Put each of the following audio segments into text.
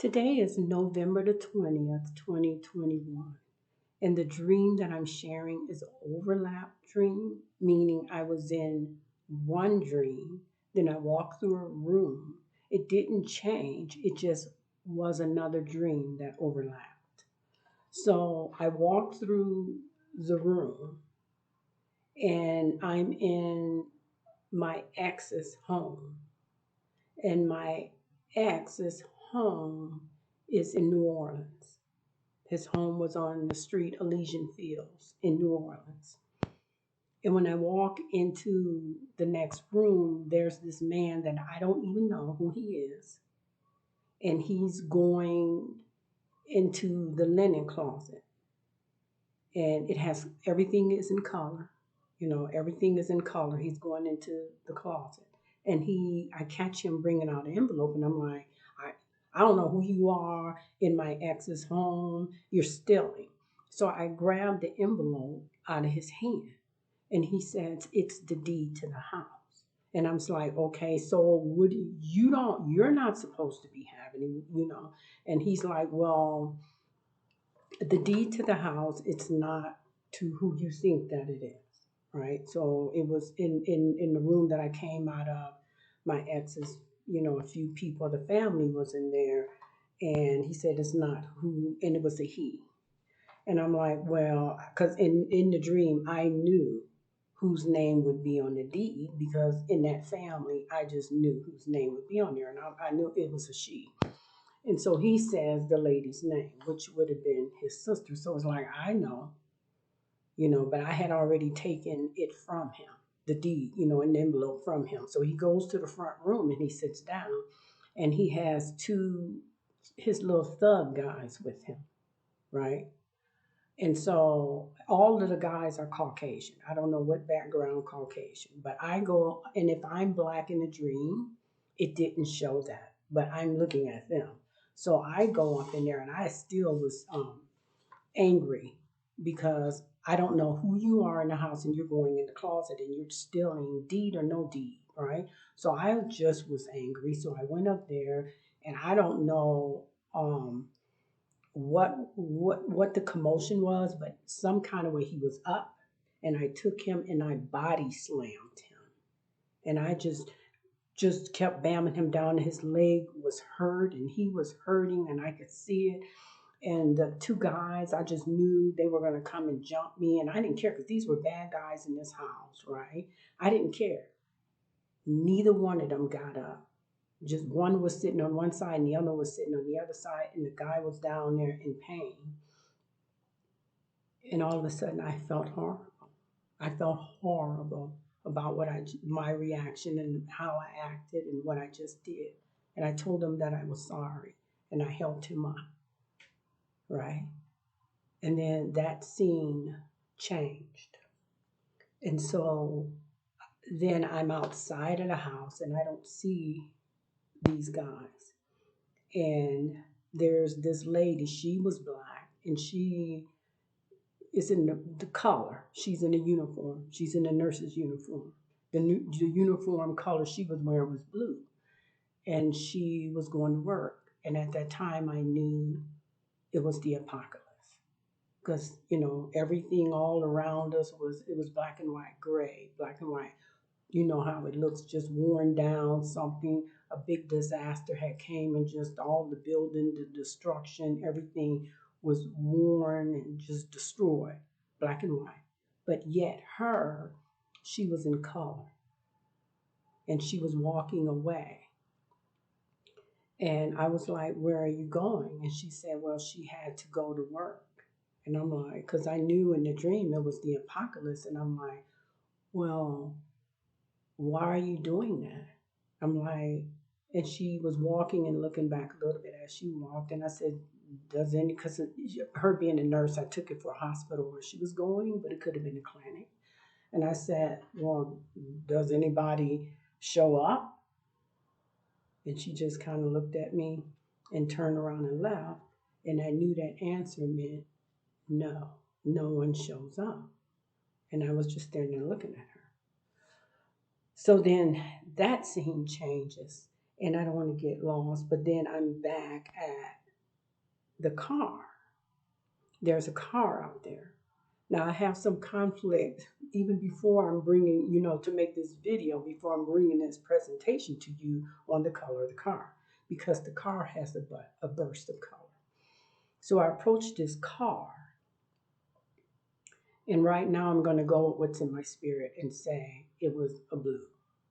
Today is November the 20th, 2021, and the dream that I'm sharing is an overlap dream, meaning I was in one dream, then I walked through a room. It didn't change, it just was another dream that overlapped. So I walked through the room and I'm in my ex's home, and my ex's home is in New Orleans. His home was on the street Elysian Fields in New Orleans. And when I walk into the next room, there's this man that I don't even know who he is. And he's going into the linen closet. And it has everything is in color. Everything is in color. He's going into the closet. And I catch him bringing out an envelope, and I'm like, I don't know who you are in my ex's home. You're stealing. So I grabbed the envelope out of his hand, and he says, it's the deed to the house. And I'm just like, okay, so you're not supposed to be having it. And he's like, well, the deed to the house, it's not to who you think that it is, right? So it was in the room that I came out of. My ex's, a few people, the family was in there, and he said it's not who, and it was a he. And I'm like, well, because in the dream I knew whose name would be on the deed, because in that family I just knew whose name would be on there, and I knew it was a she. And so he says the lady's name, which would have been his sister. So it's like, I know, but I had already taken it from him, the deed, an envelope from him. So he goes to the front room and he sits down, and he has his little thug guys with him, right? And so all of the guys are Caucasian. I don't know what background Caucasian, but I go, and if I'm black in the dream, it didn't show that, but I'm looking at them. So I go up in there, and I still was angry, because I don't know who you are in the house, and you're going in the closet and you're stealing, deed or no deed, right? So I just was angry. So I went up there, and I don't know what the commotion was, but some kind of way he was up, and I took him and I body slammed him, and I just kept bamming him down. His leg was hurt, and he was hurting, and I could see it. And the two guys, I just knew they were going to come and jump me, and I didn't care, because these were bad guys in this house, right? I didn't care. Neither one of them got up. Just one was sitting on one side and the other was sitting on the other side, and the guy was down there in pain. And all of a sudden, I felt horrible. I felt horrible about my reaction and how I acted and what I just did. And I told him that I was sorry, and I helped him up, right? And then that scene changed. And so then I'm outside of the house, and I don't see these guys. And there's this lady, she was black, and she is in the collar. She's in a uniform. She's in a nurse's uniform. The uniform color she was wearing was blue, and she was going to work. And at that time, I knew it was the apocalypse, because everything all around us was black and white, gray, black and white. You know how it looks, just worn down. Something, a big disaster had came, and just all the building, the destruction, everything was worn and just destroyed, black and white. But yet she was in color, and she was walking away. And I was like, where are you going? And she said, well, she had to go to work. And I'm like, because I knew in the dream it was the apocalypse. And I'm like, well, why are you doing that? I'm like, and she was walking and looking back a little bit as she walked. And I said, because her being a nurse, I took it for a hospital where she was going, but it could have been a clinic. And I said, well, does anybody show up? And she just kind of looked at me and turned around and left. And I knew that answer meant no, no one shows up. And I was just standing there looking at her. So then that scene changes. and I don't want to get lost. But then I'm back at the car. There's a car out there. Now I have some conflict even before I'm bringing, to make this video, before I'm bringing this presentation to you on the color of the car, because the car has a burst of color. So I approached this car, and right now I'm going to go with what's in my spirit and say it was a blue.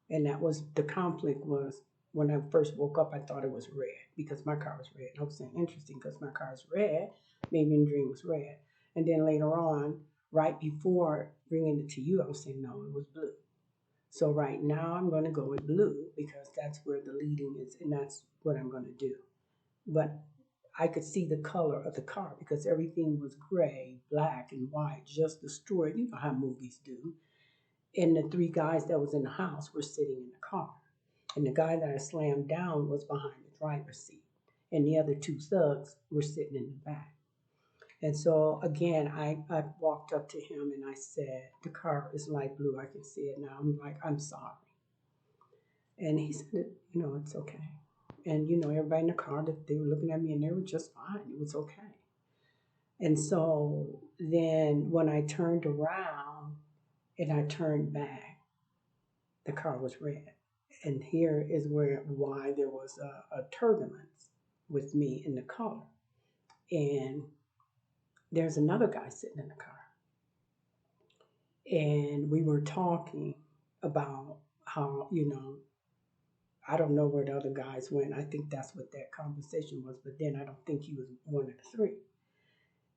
And that was the conflict was when I first woke up, I thought it was red because my car was red. I was saying interesting because my car is red, maybe in the dream was red. And then later on, right before bringing it to you, I was saying no, it was blue. So right now I'm going to go with blue because that's where the leading is, and that's what I'm going to do. But I could see the color of the car because everything was gray, black, and white, just destroyed. You know how movies do. And the three guys that was in the house were sitting in the car. And the guy that I slammed down was behind the driver's seat. And the other two thugs were sitting in the back. And so again, I walked up to him and I said, the car is light blue. I can see it now. I'm like, I'm sorry. And he said, it's okay. And, everybody in the car, they were looking at me and they were just fine. It was okay. And so then when I turned around and I turned back, the car was red. And here is why there was a turbulence with me in the car. And there's another guy sitting in the car. And we were talking about how, I don't know where the other guys went. I think that's what that conversation was. But then I don't think he was one of the three.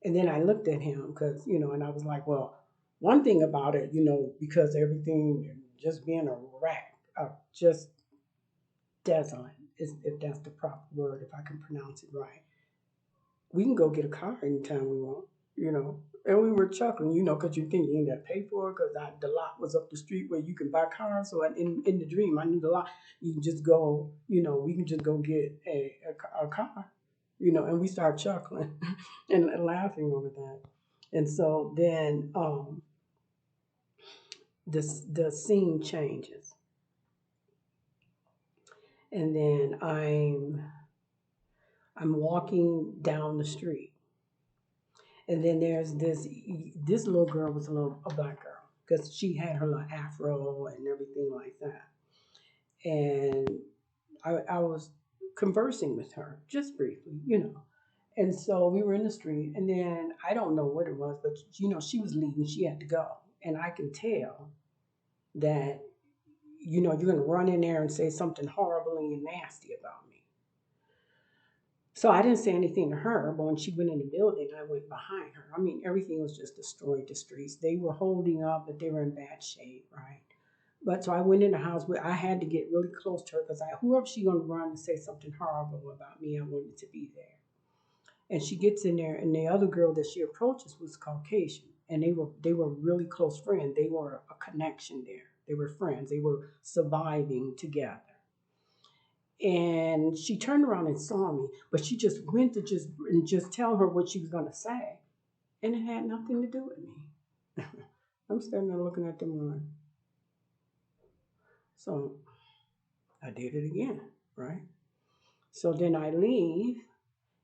And then I looked at him because, and I was like, well, one thing about it, because everything just being a rat, just desolate, if that's the proper word, if I can pronounce it right. We can go get a car anytime we want, And we were chuckling, because you think you ain't got to pay for it because the lot was up the street where you can buy cars. So in the dream, I knew the lot. You can just go, we can just go get a car, and we start chuckling and laughing over that. And so then the scene changes. And then I'm walking down the street. And then there's this little girl was a black girl because she had her little afro and everything like that. And I was conversing with her just briefly, And so we were in the street, and then I don't know what it was, but she was leaving. She had to go, and I can tell that you're going to run in there and say something horribly and nasty about me. So I didn't say anything to her, but when she went in the building, I went behind her. I mean, everything was just destroyed, the streets. They were holding up, but they were in bad shape, right? But so I went in the house. I had to get really close to her because whoever she going to run to say something horrible about me, I wanted to be there. And she gets in there, and the other girl that she approaches was Caucasian, and they were really close friends. They were a connection there. They were friends. They were surviving together. And she turned around and saw me, but she just went to just tell her what she was gonna say, and it had nothing to do with me. I'm standing there looking at them going, so I did it again, right? So then I leave,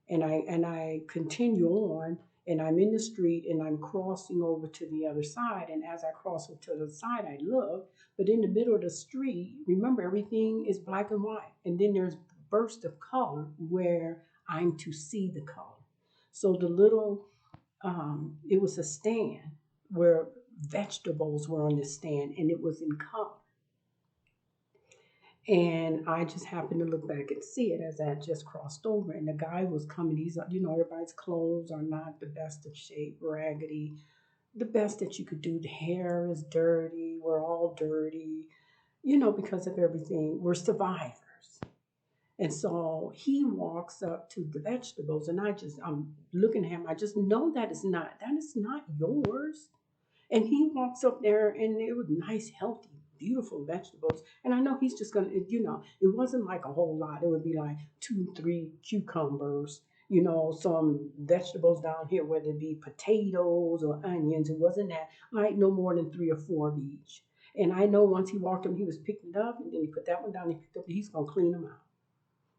and I continue on, and I'm in the street and I'm crossing over to the other side. And as I cross over to the side, I look, but in the middle of the street, remember everything is black and white, and then there's burst of color where I'm to see the color. So the little, it was a stand where vegetables were on the stand, and it was in color. And I just happened to look back and see it as I just crossed over. And the guy was coming. He's, everybody's clothes are not the best of shape, raggedy. The best that you could do. The hair is dirty. We're all dirty, because of everything. We're survivors. And so he walks up to the vegetables, and I'm looking at him. I just know that is not yours. And he walks up there, and it was nice, healthy, beautiful vegetables. And I know he's just going to, it wasn't like a whole lot. It would be like 2, 3 cucumbers, some vegetables down here, whether it be potatoes or onions. It wasn't that, like no more than 3 or 4 of each. And I know once he walked them, he was picking it up, and then he put that one down, he picked up, he's going to clean them out.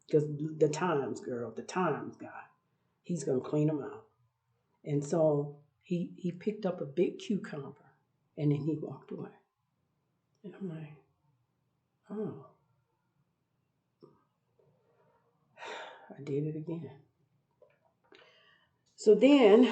because the Times girl, the Times guy, he's gonna clean them out. And so he picked up a big cucumber and then he walked away. And I'm like, oh, I did it again. So then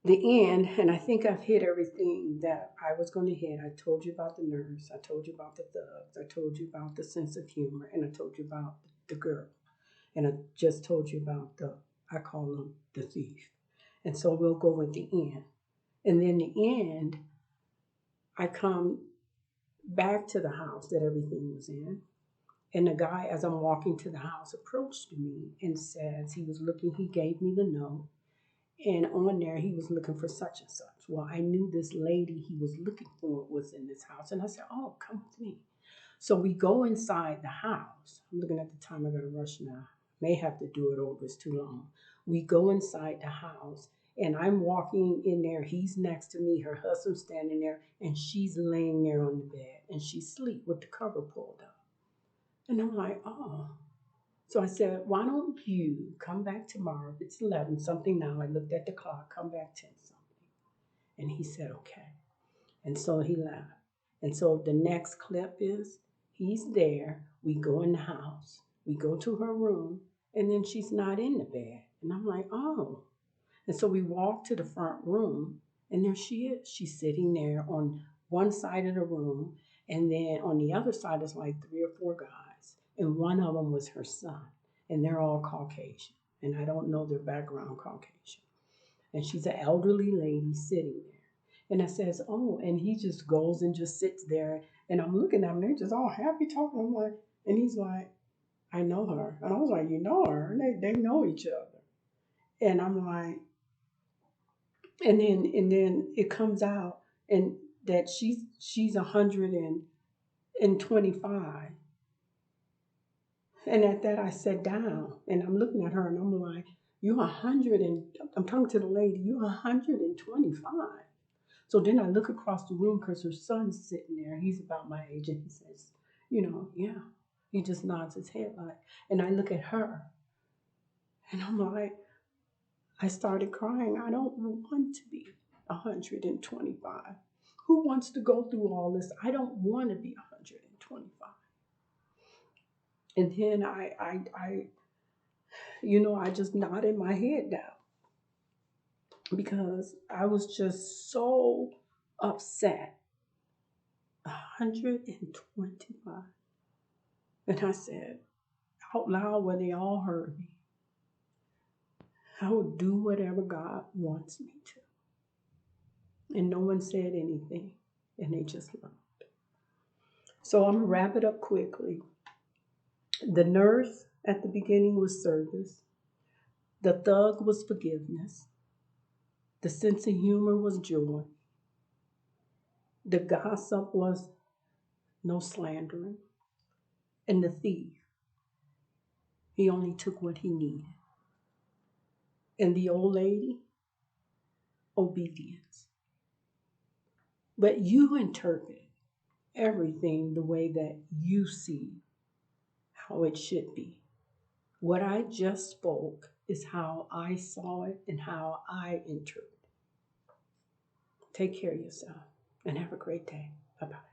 the end, and I think I've hit everything that I was going to hit. I told you about the nurse, I told you about the thugs, I told you about the sense of humor, and I told you about the girl, and I just told you about I call him the thief. And so we'll go with the end. And then the end, I come back to the house that everything was in. And the guy, as I'm walking to the house, approached me and says he was looking, he gave me the note. And on there, he was looking for such and such. Well, I knew this lady he was looking for was in this house. And I said, oh, come with me. So we go inside the house. I'm looking at the time, I gotta rush now. May have to do it over, it's too long. We go inside the house and I'm walking in there. He's next to me, her husband's standing there, and she's laying there on the bed and she's asleep with the cover pulled up. And I'm like, oh. So I said, why don't you come back tomorrow? It's 11 something now. I looked at the clock, come back 10 something. And he said, okay. And so he left. And so the next clip is he's there. We go in the house. We go to her room, and then she's not in the bed. And I'm like, oh. And so we walk to the front room, and there she is. She's sitting there on one side of the room, and then on the other side is like 3 or 4 guys, and one of them was her son, and they're all Caucasian, and I don't know their background Caucasian. And she's an elderly lady sitting there. And I says, oh, and he just goes and just sits there, and I'm looking at them, they're just all happy talking. I'm like, and he's like, I know her. And I was like, you know her? And they know each other. And I'm like, and then it comes out and that she's 125. And at that I sat down and I'm looking at her and I'm like, you're 100 and I'm talking to the lady, you're 125. So then I look across the room because her son's sitting there. He's about my age and he says, yeah. He just nods his head like, and I look at her and I'm like, I started crying. I don't want to be 125. Who wants to go through all this? I don't want to be 125. And then I just nodded my head down because I was just so upset. 125. And I said out loud where they all heard me, I will do whatever God wants me to. And no one said anything. And they just looked. So I'm going to wrap it up quickly. The nurse at the beginning was service. The thug was forgiveness. The sense of humor was joy. The gossip was no slandering. And the thief, he only took what he needed. And the old lady, obedience. But you interpret everything the way that you see how it should be. What I just spoke is how I saw it and how I interpret it. Take care of yourself and have a great day. Bye-bye.